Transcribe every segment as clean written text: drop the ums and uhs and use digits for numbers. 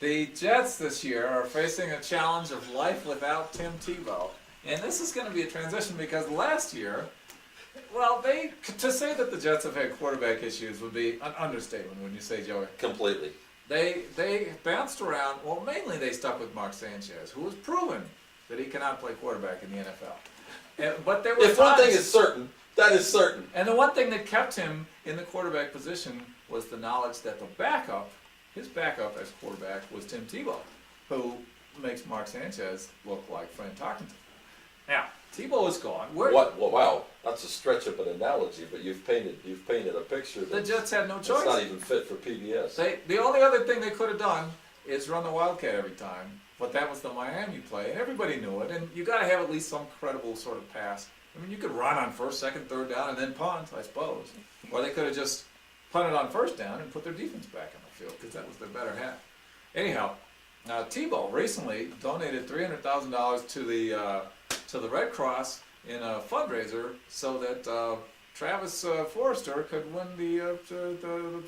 The Jets this year are facing a challenge of life without Tim Tebow. And this is going to be a transition because last year, well, to say that the Jets have had quarterback issues would be an understatement when you say, Joey. Completely. They bounced around. Well, mainly they stuck with Mark Sanchez, who has proven that he cannot play quarterback in the NFL. But there were if one thing is certain, that is certain. And the one thing that kept him in the quarterback position was the knowledge that his backup as quarterback was Tim Tebow, who makes Mark Sanchez look like Frank Tarkenton. Now, Tebow is gone. Wow, that's a stretch of an analogy, but you've painted a picture the Jets had no choice. It's not even fit for PBS. The only other thing they could have done is run the Wildcat every time, but that was the Miami play, and everybody knew it, and you got to have at least some credible sort of pass. I mean, you could run on first, second, third down, and then punt, I suppose. Or they could have just punted on first down and put their defense back on the field, because that was their better half. Anyhow, Tebow recently donated $300,000 to the Red Cross in a fundraiser so that Travis Forrester could win the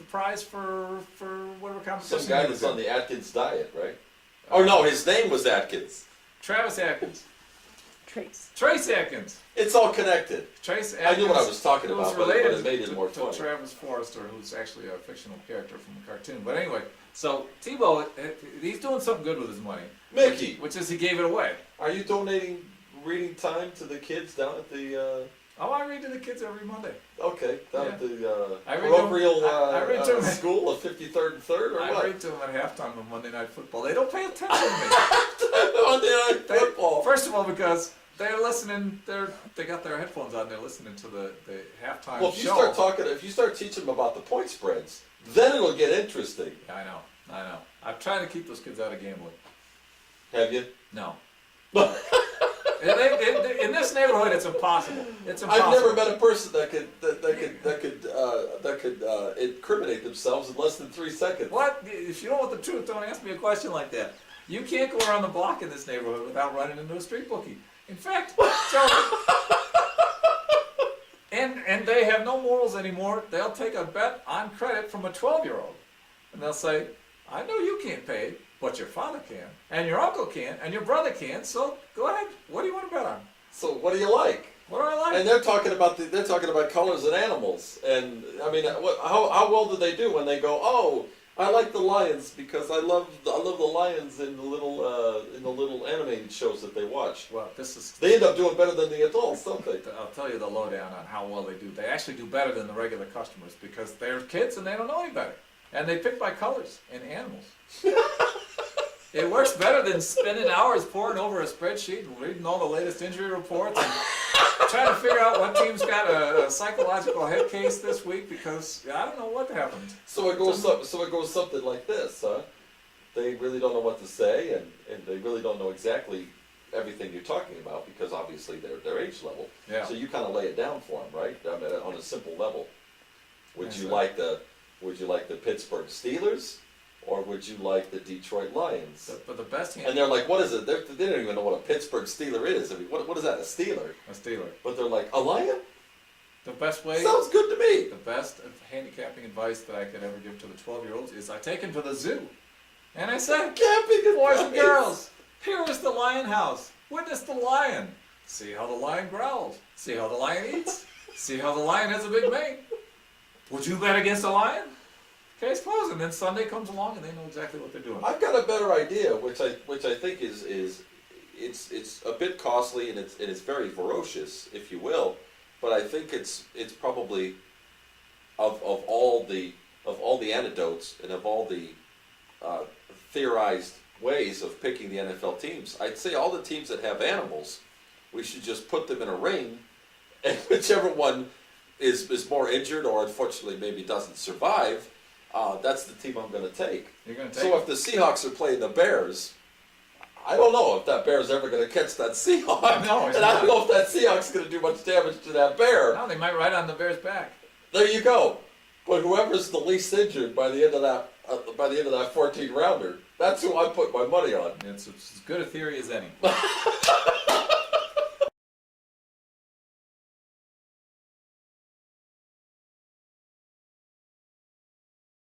prize for whatever competition. Some guy that's on the Atkins diet, right? Oh no, his name was Atkins. Travis Atkins. Trace Atkins. It's all connected. Trace Atkins. I knew what I was talking about, but related it made it more to funny. Travis Forrester, who's actually a fictional character from a cartoon. But anyway, so Tebow, he's doing something good with his money. Mickey, which is he gave it away. Are you donating reading time to the kids down at the? Oh, I read to the kids every Monday. Okay, down at the parochial school of 53rd and 3rd, or what? I read to them at halftime of Monday Night Football. They don't pay attention to me. Monday Night Football. First of all, because they're listening. They got their headphones on. They're listening to the halftime Well, if you show. if you start teaching them about the point spreads, then it'll get interesting. Yeah, I know. I'm trying to keep those kids out of gambling. Have you? No. In this neighborhood, it's impossible. It's impossible. I've never met a person that could incriminate themselves in less than 3 seconds. What? If you don't want the truth, don't ask me a question like that. You can't go around the block in this neighborhood without running into a street bookie. In fact, and they have no morals anymore. They'll take a bet on credit from a 12-year-old, and they'll say, "I know you can't pay, but your father can, and your uncle can, and your brother can. So go ahead. What do you want to bet on?" So what do you like? What do I like? And they're talking about colors and animals. And I mean, how well do they do when they go, "Oh, I like the lions because I love the lions in the little animated shows that they watch." Well, they end up doing better than the adults, don't they? I'll tell you the lowdown on how well they do. They actually do better than the regular customers because they're kids and they don't know any better. And they pick by colors and animals. It works better than spending hours poring over a spreadsheet and reading all the latest injury reports and trying to figure out what team's got a psychological head case this week because I don't know what happened. So it goes something like this, huh? They really don't know what to say, and they really don't know exactly everything you're talking about because obviously they're their age level. Yeah. So you kind of lay it down for them, right? I mean, on a simple level. Would you like the Pittsburgh Steelers? Or would you like the Detroit Lions? But the best hand. And they're like, what is it? They don't even know what a Pittsburgh Steeler is. I mean, what is that, a Steeler? A Steeler. But they're like, a Lion? The best way. Sounds good to me. The best handicapping advice that I could ever give to the 12-year-olds is I take them to the zoo. And I say, boys and girls, here is the lion house. Witness the lion. See how the lion growls. See how the lion eats. See how the lion has a big mane. Would you bet against a lion? Case closed, and then Sunday comes along and they know exactly what they're doing. I've got a better idea, which I think is it's a bit costly and it's very ferocious, if you will, but I think it's probably of all the anecdotes and of all the theorized ways of picking the NFL teams, I'd say all the teams that have animals, we should just put them in a ring, and whichever one is more injured or unfortunately maybe doesn't survive. That's the team I'm going to take. You're going to take So if the Seahawks are playing the Bears, I don't know if that Bear's ever going to catch that Seahawk. No, and I don't know if that Seahawk's going to do much damage to that Bear. No, they might ride on the Bear's back. There you go. But whoever's the least injured by the end of that 14-rounder, that's who I put my money on. It's as good a theory as any.